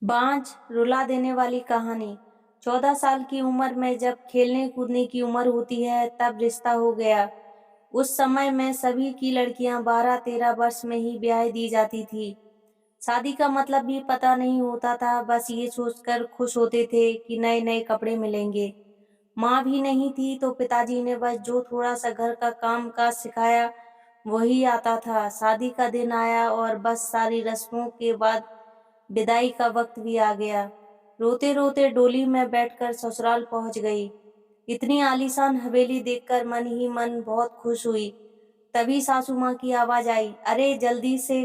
बांझ रुला देने वाली कहानी। 14 साल की उम्र में जब खेलने कूदने की उम्र होती है तब रिश्ता हो गया। उस समय में सभी की लड़कियां 12-13 वर्ष में ही ब्याह दी जाती थी। शादी का मतलब भी पता नहीं होता था, बस ये सोचकर खुश होते थे कि नए नए कपड़े मिलेंगे। माँ भी नहीं थी तो पिताजी ने बस जो थोड़ा सा घर का काम काज सिखाया वही आता था। शादी का दिन आया और बस सारी रस्मों के बाद विदाई का वक्त भी आ गया। रोते रोते डोली में बैठकर ससुराल पहुंच गई। इतनी आलीशान हवेली देखकर मन ही मन बहुत खुश हुई। तभी सासू माँ की आवाज आई, अरे जल्दी से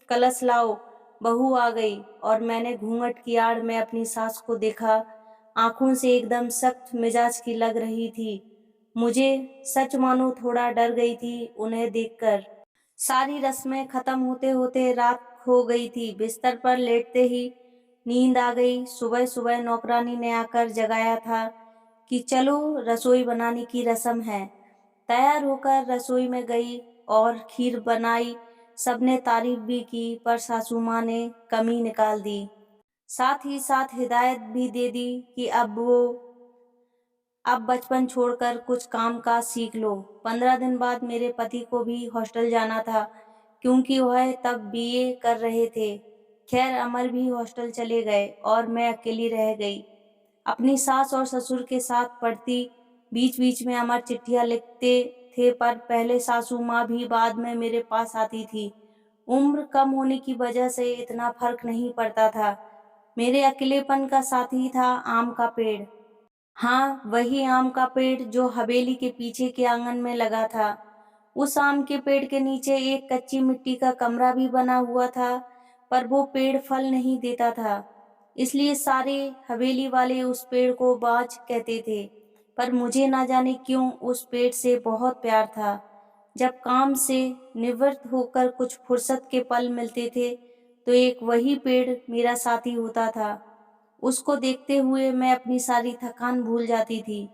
कलश लाओ, बहू आ गई। और मैंने घूंघट की आड़ में अपनी सास को देखा। आंखों से एकदम सख्त मिजाज की लग रही थी। मुझे सच मानो थोड़ा डर गई थी उन्हें देखकर। सारी रस्में खत्म होते होते रात हो गई थी। बिस्तर पर लेटते ही नींद आ गई। सुबह सुबह नौकरानी ने आकर जगाया था कि चलो रसोई बनाने की रस्म है। तैयार होकर रसोई में गई और खीर बनाई। सबने तारीफ भी की पर सासू माँ ने कमी निकाल दी। साथ ही साथ हिदायत भी दे दी कि अब बचपन छोड़कर कुछ काम काज सीख लो। 15 दिन बाद मेरे पति को भी हॉस्टल जाना था क्योंकि वह तब बीए कर रहे थे। खैर अमर भी हॉस्टल चले गए और मैं अकेली रह गई। अपनी सास और ससुर के साथ पढ़ती। बीच बीच में अमर चिट्ठियां लिखते थे पर पहले सासू माँ भी बाद में मेरे पास आती थी। उम्र कम होने की वजह से इतना फर्क नहीं पड़ता था। मेरे अकेलेपन का साथी था आम का पेड़। हाँ, वही आम का पेड़ जो हवेली के पीछे के आंगन में लगा था। उस आम के पेड़ के नीचे एक कच्ची मिट्टी का कमरा भी बना हुआ था, पर वो पेड़ फल नहीं देता था। इसलिए सारे हवेली वाले उस पेड़ को बाज कहते थे। पर मुझे ना जाने क्यों उस पेड़ से बहुत प्यार था। जब काम से निवृत्त होकर कुछ फुर्सत के पल मिलते थे, तो एक वही पेड़ मेरा साथी होता था। उसको देखते हुए मैं अपनी सारी थकान भूल जाती थी।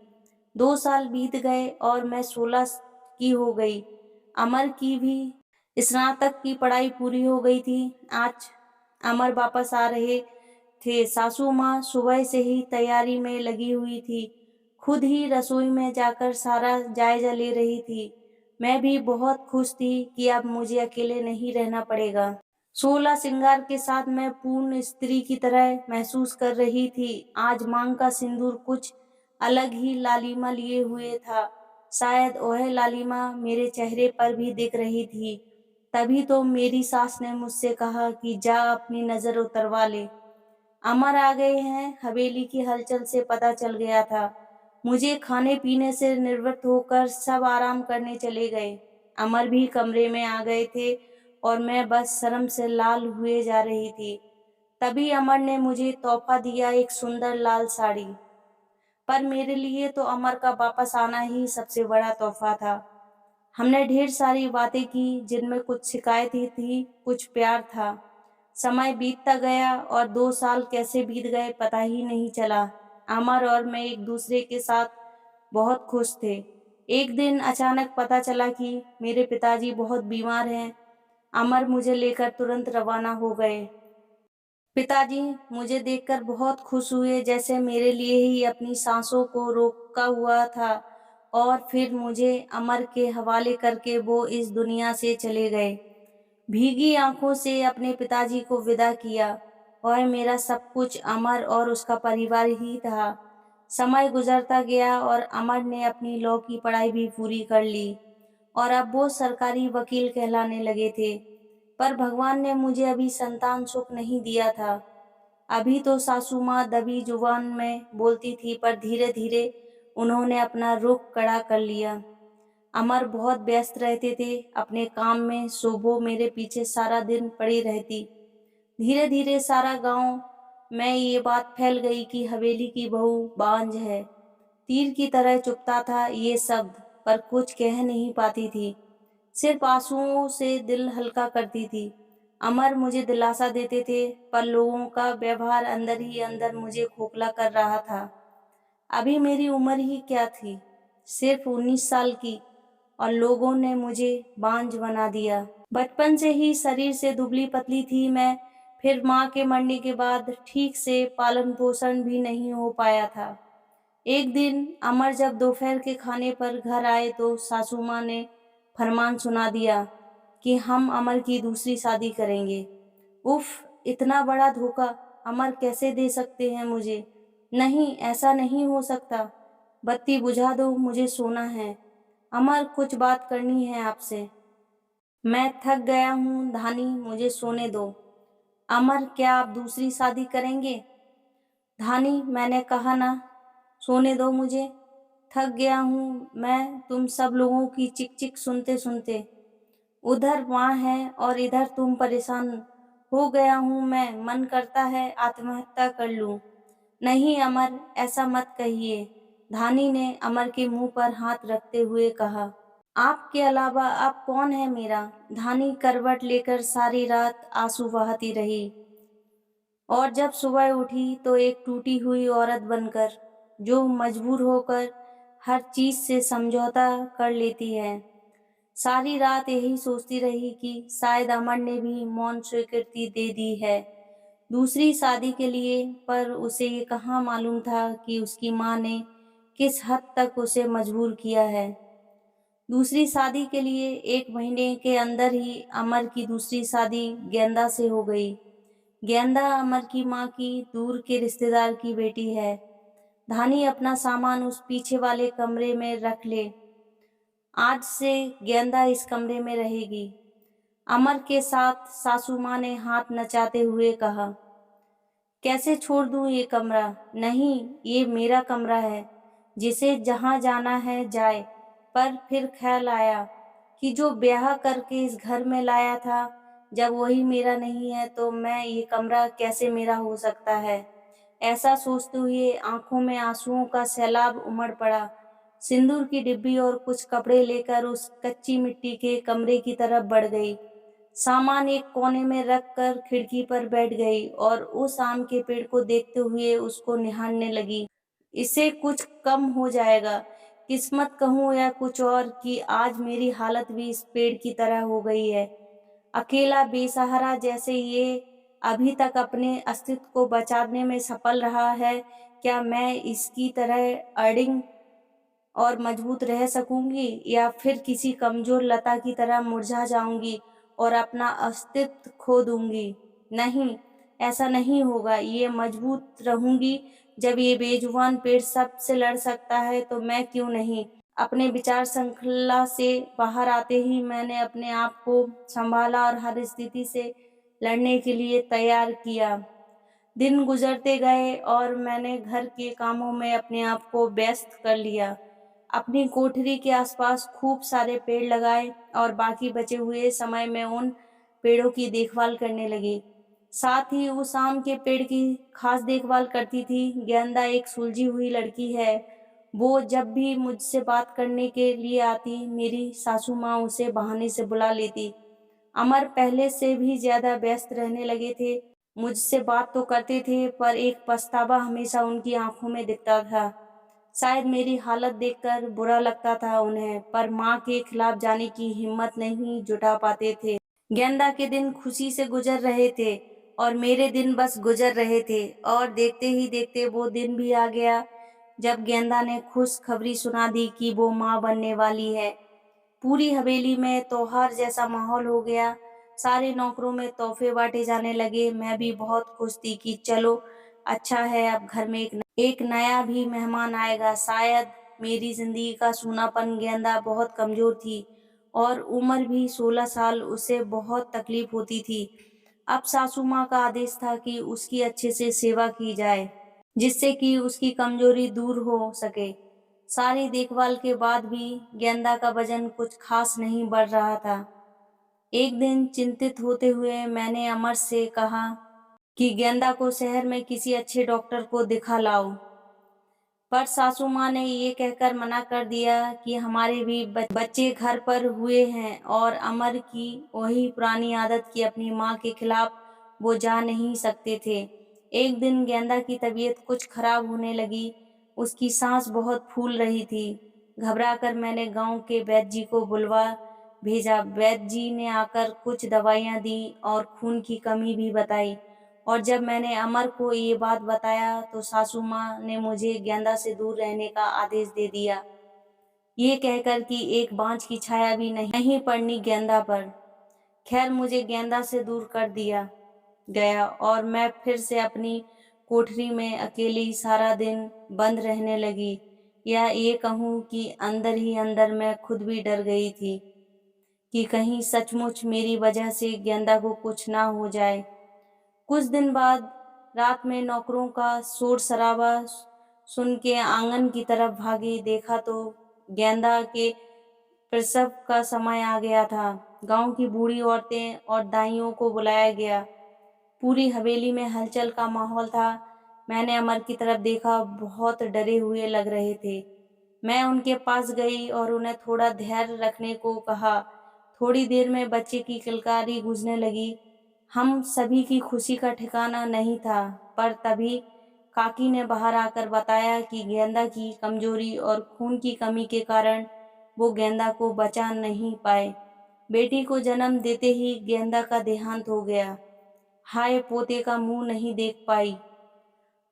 2 साल बीत गए और मैं 16 की हो गई। अमर की भी स्नातक की पढ़ाई पूरी हो गई थी। आज अमर वापस आ रहे थे। सासू माँ सुबह से ही तैयारी में लगी हुई थी। खुद ही रसोई में जाकर सारा जायजा ले रही थी। मैं भी बहुत खुश थी कि अब मुझे अकेले नहीं रहना पड़ेगा। 16 श्रृंगार के साथ मैं पूर्ण स्त्री की तरह महसूस कर रही थी। आज मांग का सिंदूर कुछ अलग ही लालिमा लिए हुए था। शायद वह लालिमा मेरे चेहरे पर भी दिख रही थी। तभी तो मेरी सास ने मुझसे कहा कि जा अपनी नजर उतरवा ले। अमर आ गए हैं, हवेली की हलचल से पता चल गया था। मुझे खाने पीने से निवृत्त होकर सब आराम करने चले गए। अमर भी कमरे में आ गए थे और मैं बस शर्म से लाल हुए जा रही थी। तभी अमर ने मुझे तोहफा दिया, एक सुंदर लाल साड़ी। पर मेरे लिए तो अमर का वापस आना ही सबसे बड़ा तोहफा था। हमने ढेर सारी बातें की जिनमें कुछ शिकायतें थी, कुछ प्यार था। समय बीतता गया और 2 साल कैसे बीत गए पता ही नहीं चला। अमर और मैं एक दूसरे के साथ बहुत खुश थे। एक दिन अचानक पता चला कि मेरे पिताजी बहुत बीमार हैं। अमर मुझे लेकर तुरंत रवाना हो गए। पिताजी मुझे देखकर बहुत खुश हुए, जैसे मेरे लिए ही अपनी सांसों को रोका हुआ था। और फिर मुझे अमर के हवाले करके वो इस दुनिया से चले गए। भीगी आंखों से अपने पिताजी को विदा किया। और मेरा सब कुछ अमर और उसका परिवार ही था। समय गुजरता गया और अमर ने अपनी लॉ की पढ़ाई भी पूरी कर ली और अब वो सरकारी वकील कहलाने लगे थे। पर भगवान ने मुझे अभी संतान सुख नहीं दिया था। अभी तो सासू माँ दबी जुबान में बोलती थी, पर धीरे धीरे उन्होंने अपना रुख कड़ा कर लिया। अमर बहुत व्यस्त रहते थे अपने काम में। शोभो मेरे पीछे सारा दिन पड़ी रहती। धीरे धीरे सारा गांव में ये बात फैल गई कि हवेली की बहू बांझ है। तीर की तरह चुभता था ये शब्द, पर कुछ कह नहीं पाती थी। सिर्फ आंसुओं से दिल हल्का करती थी। अमर मुझे दिलासा देते थे, पर लोगों का व्यवहार अंदर ही अंदर मुझे खोखला कर रहा था। अभी मेरी उम्र ही क्या थी, सिर्फ 19 साल की, और लोगों ने मुझे बांझ बना दिया। बचपन से ही शरीर से दुबली पतली थी मैं। फिर माँ के मरने के बाद ठीक से पालन पोषण भी नहीं हो पाया था। एक दिन अमर जब दोपहर के खाने पर घर आए तो सासू माँ ने फरमान सुना दिया कि हम अमर की दूसरी शादी करेंगे। उफ! इतना बड़ा धोखा अमर कैसे दे सकते हैं मुझे? नहीं, ऐसा नहीं हो सकता। बत्ती बुझा दो, मुझे सोना है। अमर, कुछ बात करनी है आपसे। मैं थक गया हूँ धानी, मुझे सोने दो। अमर, क्या आप दूसरी शादी करेंगे? धानी, मैंने कहा ना, सोने दो मुझे। थक गया हूँ मैं तुम सब लोगों की चिक-चिक सुनते-सुनते। उधर माँ है और इधर तुम परेशान। हो गया हूँ मैं, मन करता है आत्महत्या कर लूँ। नहीं अमर, ऐसा मत कहिए। धानी ने अमर के मुंह पर हाथ रखते हुए कहा। आपके अलावा अब कौन है मेरा? धानी करवट लेकर सारी रात आंसू बहाती रही और जब सुबह उठी तो एक टूटी हुई औरत बनकर, जो मजबूर होकर हर चीज से समझौता कर लेती है। सारी रात यही सोचती रही कि शायद अमर ने भी मौन स्वीकृति दे दी है दूसरी शादी के लिए, पर उसे ये कहाँ मालूम था कि उसकी माँ ने किस हद तक उसे मजबूर किया है। दूसरी शादी के लिए 1 महीने के अंदर ही अमर की दूसरी शादी गेंदा से हो गई। गेंदा अमर की माँ की दूर के रिश्तेदार की बेटी है। धानी अपना सामान उस पीछे वाले कमरे में रख ले। आज से गेंदा इस कमरे में रहेगी। अमर के साथ सासू माँ ने हाथ नचाते हुए कहा। कैसे छोड़ दूं ये कमरा? नहीं, ये मेरा कमरा है। जिसे जहाँ जाना है जाए। पर फिर ख्याल आया कि जो ब्याह करके इस घर में लाया था, जब वही मेरा नहीं है तो मैं ये कमरा कैसे मेरा हो सकता है? ऐसा सोचते हुए आंखों में आंसुओं का सैलाब उमड़ पड़ा। सिंदूर की डिब्बी और कुछ कपड़े लेकर उस कच्ची मिट्टी के कमरे की तरफ बढ़ गई। सामान एक कोने में रखकर खिड़की पर बैठ गई और उस आम के पेड़ को देखते हुए उसको निहारने लगी। इससे कुछ कम हो जाएगा। किस्मत कहूँ या कुछ और कि आज मेरी हालत भी इस पेड़ की तरह हो गई है। अकेला बेसहारा जैसे ये अभी तक अपने अस्तित्व को बचाने में सफल रहा है, क्या मैं इसकी तरह अडिग और मजबूत रह सकूंगी या फिर किसी कमजोर लता की तरह मुरझा जाऊंगी और अपना अस्तित्व खो दूंगी? नहीं, ऐसा नहीं होगा। ये मजबूत रहूंगी। जब ये बेजुबान पेड़ सबसे लड़ सकता है तो मैं क्यों नहीं? अपने विचार श्रृंखला से बाहर आते ही मैंने अपने आप को संभाला और हर स्थिति से लड़ने के लिए तैयार किया। दिन गुजरते गए और मैंने घर के कामों में अपने आप को व्यस्त कर लिया। अपनी कोठरी के आसपास खूब सारे पेड़ लगाए और बाकी बचे हुए समय में उन पेड़ों की देखभाल करने लगी। साथ ही उस आम के पेड़ की खास देखभाल करती थी। गेंदा एक सुलझी हुई लड़की है। वो जब भी मुझसे बात करने के लिए आती, मेरी सासू माँ उसे बहाने से बुला लेती। अमर पहले से भी ज्यादा व्यस्त रहने लगे थे। मुझसे बात तो करते थे, पर एक पछतावा हमेशा उनकी आंखों में दिखता था। शायद मेरी हालत देखकर बुरा लगता था उन्हें, पर माँ के खिलाफ जाने की हिम्मत नहीं जुटा पाते थे। गेंदा के दिन खुशी से गुजर रहे थे और मेरे दिन बस गुजर रहे थे और देखते ही देखते वो दिन भी आ गया जब गेंदा ने खुशखबरी सुना दी कि वो माँ बनने वाली है। पूरी हवेली में त्योहार जैसा माहौल हो गया। सारे नौकरों में तोहफे बांटे जाने लगे। मैं भी बहुत खुश थी कि चलो, अच्छा है, अब घर में एक नया भी मेहमान आएगा। शायद मेरी जिंदगी का सूनापन। गेंदा बहुत कमजोर थी और उम्र भी 16 साल। उसे बहुत तकलीफ होती थी। अब सासू माँ का आदेश था कि उसकी अच्छे से सेवा की जाए, जिससे कि उसकी कमजोरी दूर हो सके। सारी देखभाल के बाद भी गेंदा का वजन कुछ खास नहीं बढ़ रहा था। एक दिन चिंतित होते हुए मैंने अमर से कहा कि गेंदा को शहर में किसी अच्छे डॉक्टर को दिखा लाओ, पर सासू माँ ने ये कहकर मना कर दिया कि हमारे भी बच्चे घर पर हुए हैं और अमर की वही पुरानी आदत कि अपनी माँ के खिलाफ वो जा नहीं सकते थे। एक दिन गेंदा की तबीयत कुछ खराब होने लगी। उसकी सांस बहुत फूल रही थी। घबराकर मैंने गांव के वैद्य जी को बुलवा भेजा। वैद्य जी ने आकर कुछ दवाइयाँ दी और खून की कमी भी बताई। और जब मैंने अमर को ये बात बताया तो सासू माँ ने मुझे गेंदा से दूर रहने का आदेश दे दिया, ये कहकर कि एक बाँझ की छाया भी नहीं पड़नी गेंदा पर। खैर मुझे गेंदा से दूर कर दिया गया और मैं फिर से अपनी कोठरी में अकेली सारा दिन बंद रहने लगी, या ये कहूँ कि अंदर ही अंदर मैं खुद भी डर गई थी कि कहीं सचमुच मेरी वजह से गेंदा को कुछ ना हो जाए। कुछ दिन बाद रात में नौकरों का शोर-शराबा सुन के आंगन की तरफ भागी, देखा तो गेंदा के प्रसव का समय आ गया था। गांव की बूढ़ी औरतें और दाइयों को बुलाया गया। पूरी हवेली में हलचल का माहौल था। मैंने अमर की तरफ देखा, बहुत डरे हुए लग रहे थे। मैं उनके पास गई और उन्हें थोड़ा धैर्य रखने को कहा। थोड़ी देर में बच्चे की किलकारी गूंजने लगी। हम सभी की खुशी का ठिकाना नहीं था, पर तभी काकी ने बाहर आकर बताया कि गेंदा की कमजोरी और खून की कमी के कारण वो गेंदा को बचा नहीं पाए। बेटी को जन्म देते ही गेंदा का देहांत हो गया। हाय, पोते का मुंह नहीं देख पाई।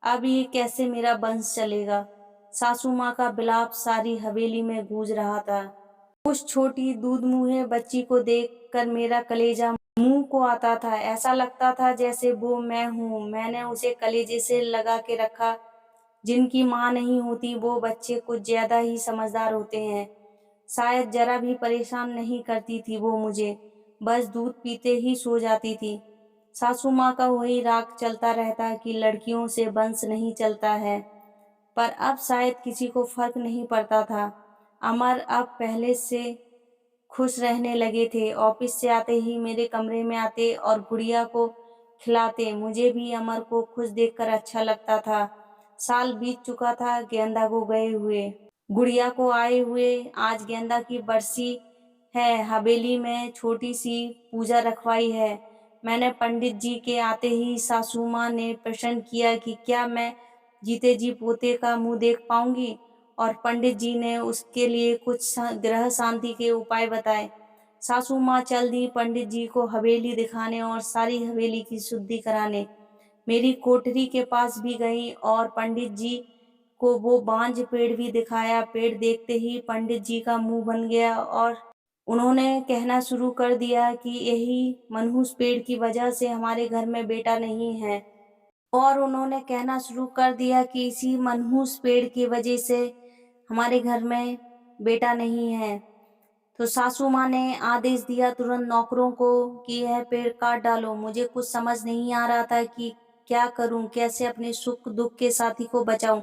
अब ये कैसे मेरा वंश चलेगा। सासू माँ का विलाप सारी हवेली में गूंज रहा था। उस छोटी दूध मुँहे बच्ची को देखकर मेरा कलेजा मुंह को आता था। ऐसा लगता था जैसे वो मैं हूँ। मैंने उसे कलेजे से लगा के रखा। जिनकी माँ नहीं होती वो बच्चे कुछ ज्यादा ही समझदार होते हैं। शायद जरा भी परेशान नहीं करती थी वो मुझे, बस दूध पीते ही सो जाती थी। सासू माँ का वही राग चलता रहता कि लड़कियों से वंश नहीं चलता है, पर अब शायद किसी को फर्क नहीं पड़ता था। अमर अब पहले से खुश रहने लगे थे। ऑफिस से आते ही मेरे कमरे में आते और गुड़िया को खिलाते। मुझे भी अमर को खुश देखकर अच्छा लगता था। साल बीत चुका था गेंदा को गए हुए, गुड़िया को आए हुए। आज गेंदा की बरसी है। हवेली में छोटी सी पूजा रखवाई है। मैंने पंडित जी के आते ही सासू माँ ने प्रश्न किया कि क्या मैं जीते जी पोते का मुंह देख पाऊंगी, और पंडित जी ने उसके लिए कुछ ग्रह शांति के उपाय बताए। सासू माँ चल दी पंडित जी को हवेली दिखाने और सारी हवेली की शुद्धि कराने। मेरी कोठरी के पास भी गई और पंडित जी को वो बांझ पेड़ भी दिखाया। पेड़ देखते ही पंडित जी का मुंह बन गया और उन्होंने कहना शुरू कर दिया कि यही मनहूस पेड़ की वजह से हमारे घर में बेटा नहीं है। और उन्होंने कहना शुरू कर दिया कि इसी मनहूस पेड़ की वजह से हमारे घर में बेटा नहीं है। तो सासू माँ ने आदेश दिया तुरंत नौकरों को कि यह पेड़ काट डालो। मुझे कुछ समझ नहीं आ रहा था कि क्या करूं, कैसे अपने सुख दुख के साथी को बचाऊं।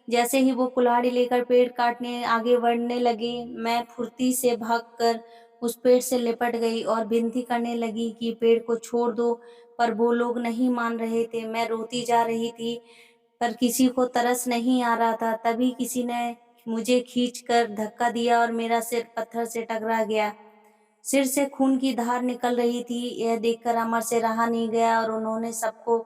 जैसे ही वो कुल्हाड़ी लेकर पेड़ काटने आगे बढ़ने लगे, मैं फुर्ती से भागकर उस पेड़ से लिपट गई और विनती करने लगी कि पेड़ को छोड़ दो, पर वो लोग नहीं मान रहे थे। मैं रोती जा रही थी, पर किसी को तरस नहीं आ रहा था। तभी किसी ने मुझे खींचकर धक्का दिया और मेरा सिर पत्थर से टकरा गया। सिर से खून की धार निकल रही थी। यह देखकर अमर से रहा नहीं गया और उन्होंने सबको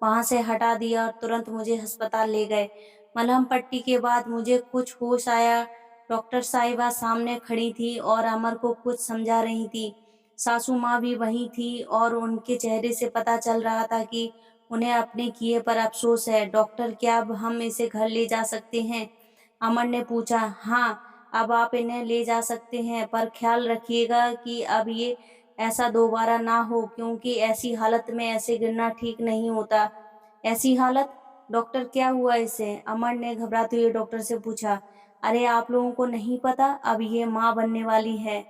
वहां से हटा दिया और तुरंत मुझे अस्पताल ले गए। मलहम पट्टी के बाद मुझे कुछ होश आया। डॉक्टर साहिबा सामने खड़ी थी और अमर को कुछ समझा रही थी। सासू माँ भी वहीं थी और उनके चेहरे से पता चल रहा था कि उन्हें अपने किए पर अफसोस है। डॉक्टर, क्या अब हम इसे घर ले जा सकते हैं? अमर ने पूछा। हाँ, अब आप इन्हें ले जा सकते हैं, पर ख्याल रखिएगा कि अब ये ऐसा दोबारा ना हो, क्योंकि ऐसी हालत में ऐसे गिरना ठीक नहीं होता। ऐसी हालत? डॉक्टर, क्या हुआ इसे? अमर ने घबराते हुए डॉक्टर से पूछा। अरे, आप लोगों को नहीं पता, अब ये माँ बनने वाली है,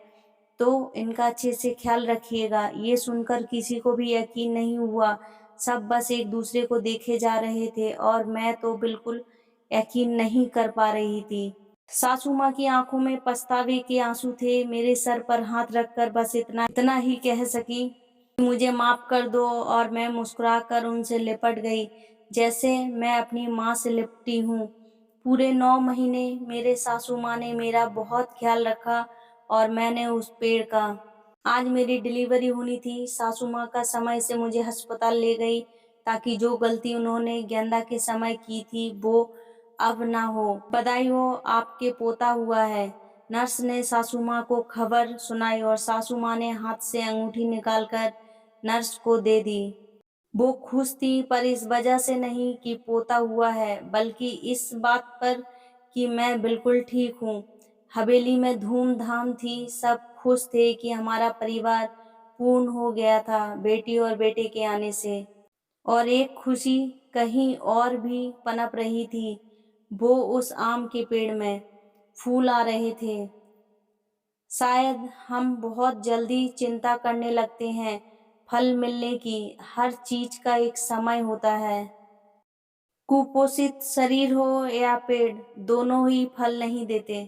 तो इनका अच्छे से ख्याल रखिएगा। ये सुनकर किसी को भी यकीन नहीं हुआ। सब बस एक दूसरे को देखे जा रहे थे और मैं तो बिल्कुल यकीन नहीं कर पा रही थी। सासू माँ की आंखों में पछतावे के आंसू थे। मेरे सर पर हाथ रखकर बस इतना इतना ही कह सकी, मुझे माफ कर दो, और मैं मुस्कुराकर उनसे लिपट गई जैसे मैं अपनी माँ से लिपटी हूँ। पूरे 9 महीने मेरे सासू माँ ने मेरा बहुत ख्याल रखा और मैंने उस पेड़ का। आज मेरी डिलीवरी होनी थी। सासू माँ का समय से मुझे अस्पताल ले गई ताकि जो गलती उन्होंने गेंदा के समय की थी वो अब ना हो। बधाई हो, आपके पोता हुआ है। नर्स ने सासू माँ को खबर सुनाई और सासू माँ ने हाथ से अंगूठी निकालकर नर्स को दे दी। वो खुश थी, पर इस वजह से नहीं कि पोता हुआ है, बल्कि इस बात पर कि मैं बिल्कुल ठीक हूँ। हवेली में धूम-धाम थी, सब खुश थे कि हमारा परिवार पूर्ण हो गया था बेटी और बेटे के आने से। और एक खुशी कहीं और भी पनप रही थी, वो उस आम के पेड़ में फूल आ रहे थे। शायद हम बहुत जल्दी चिंता करने लगते हैं फल मिलने की, हर चीज का एक समय होता है। कुपोषित शरीर हो या पेड़, दोनों ही फल नहीं देते।